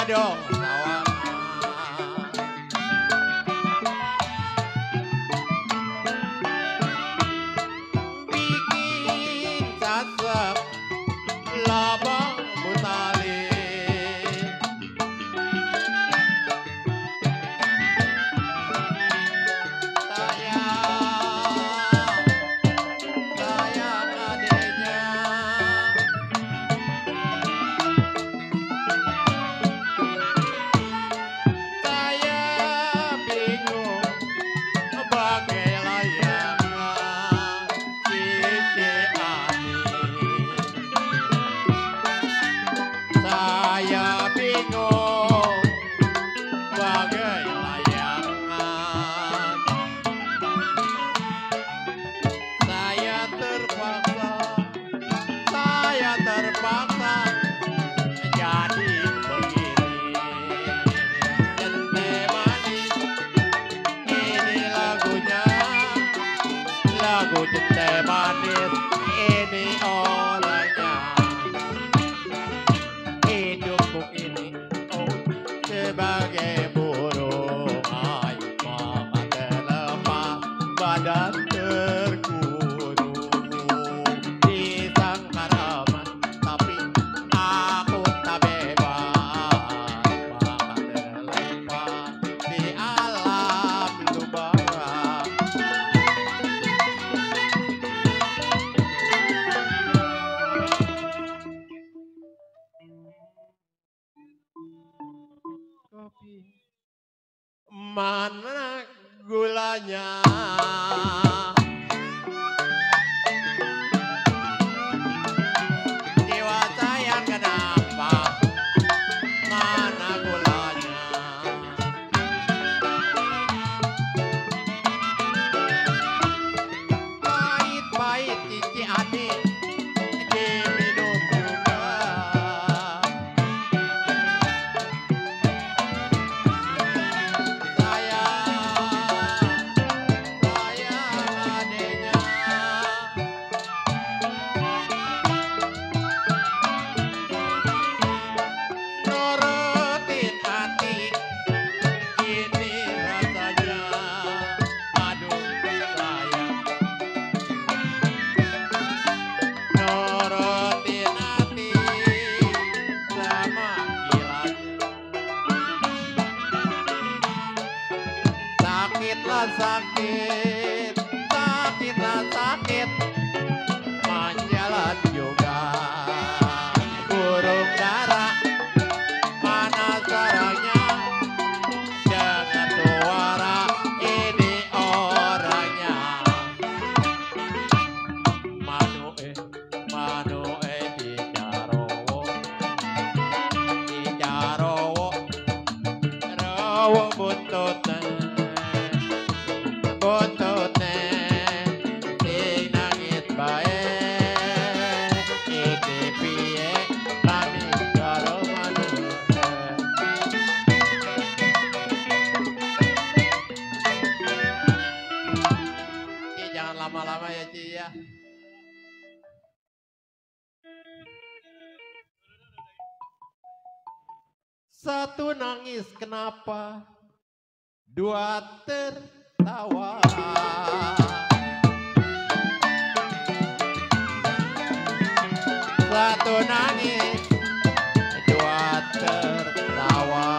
dong sawangan. Bikin sasep labang mutali. Sayang adiknya. Saya bingung bagai layangan cici adik. Saya bingung bagai layangan. Saya terpaksa jadi begini. Jente manis, ini lagunya. Lagu jente manis, ini orangnya. Hidupku ini oh, sebagai burung ayu maka terlepas badan terkurung di sangkaraman, tapi aku tak bebas maka terlepas di alam lumba. Kopi mana gulanya? Jiwa sayang kenapa? Mana gulanya? Pahit-pahit cici adik diminum juga. Sayang adiknya. Nurutin hati ini rasanya. Aduh sayang. Nurutin hati sama gilanya. Sakitlah sakit, sakitlah sakit, menjalan juga. Burung dara, mana sarangnya? Jangan suara, ini orangnya. Manu di Jarowo, rawo buntutnya. Buntutnya sing nangis bae. Iki piye kami karo manungsa. Ci, jangan lama-lama ya Ci ya. Satu nangis kenapa? Dua tertawa. Satu nangis, dua tertawa.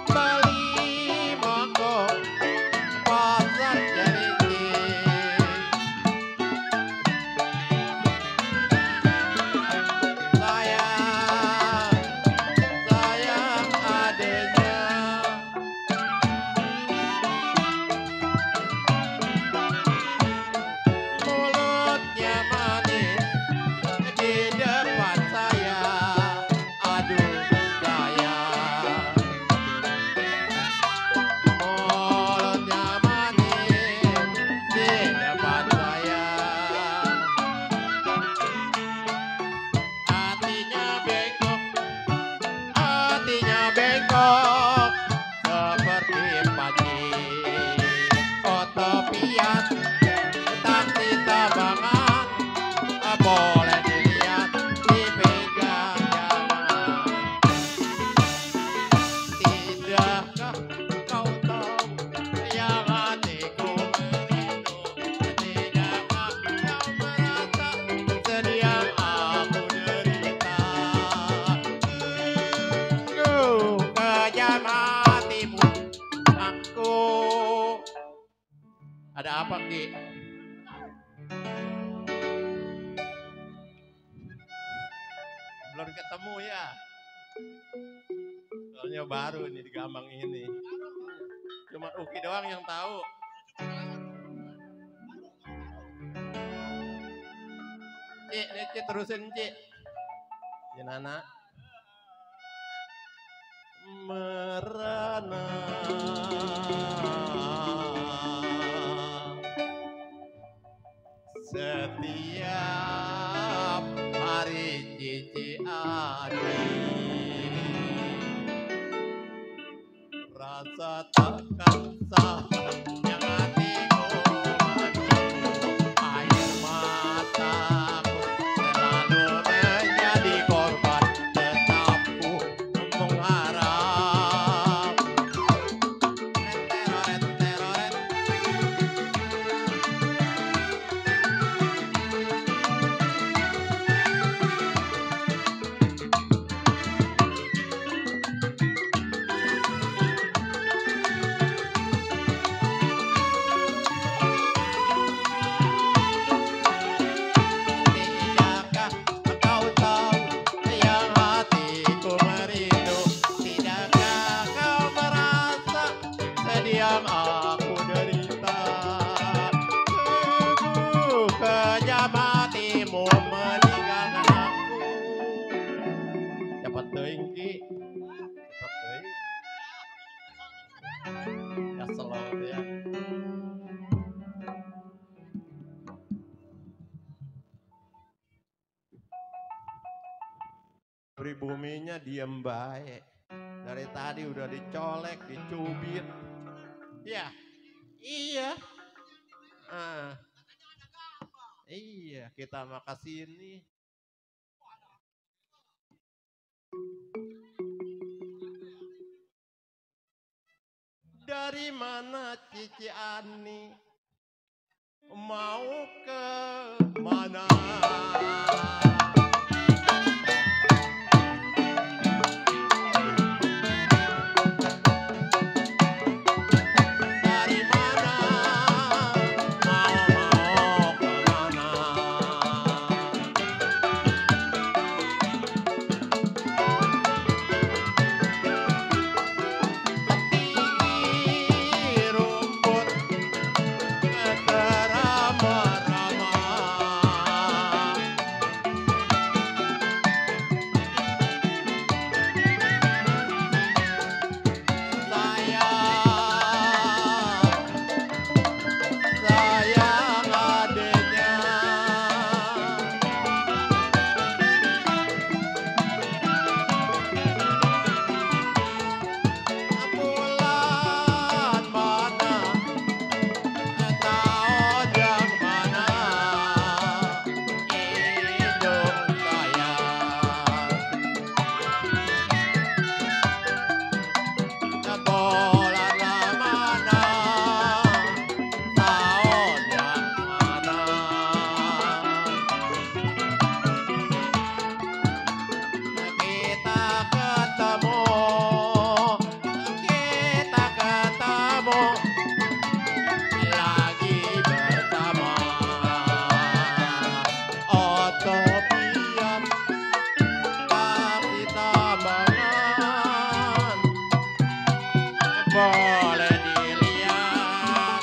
Bali mangkok pasar Cilincing. Sayang Belum ketemu ya. Soalnya baru nih di Gambang ini. Cuma Uki doang yang tahu. Cik, nih Cik terusin Cik. Nana. Merana setiap hari Cici Adi rasa takkan yang hatiku aduh air mataku selalu menjadi korban tetapku mengharap teroret. Tidakkah kau tahu yang hatiku merindu? Tidakkah kau merasa sedih yang aku derita? Sungguh kejam hatimu meninggalkan aku. Cepat teuing Ki. Cepat teuing. Kesel banget ya. Pribuminya diem baik. Dari tadi udah dicolek, dicubit. Ya, iya. Ah, iya, kita mah kesini. Dari mana Cici Ani mau ke mana? Dari mana mau ke mana? Di rumput terama-rama sayang adanya bulan mana tahun yang mana hidung sayang bulan mana tahun yang mana kita ketemu lagi bersama Otopian tapi tambangan boleh dilihat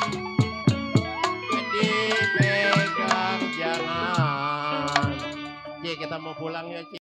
dipegang jangan Cik kita mau pulang ya Cik.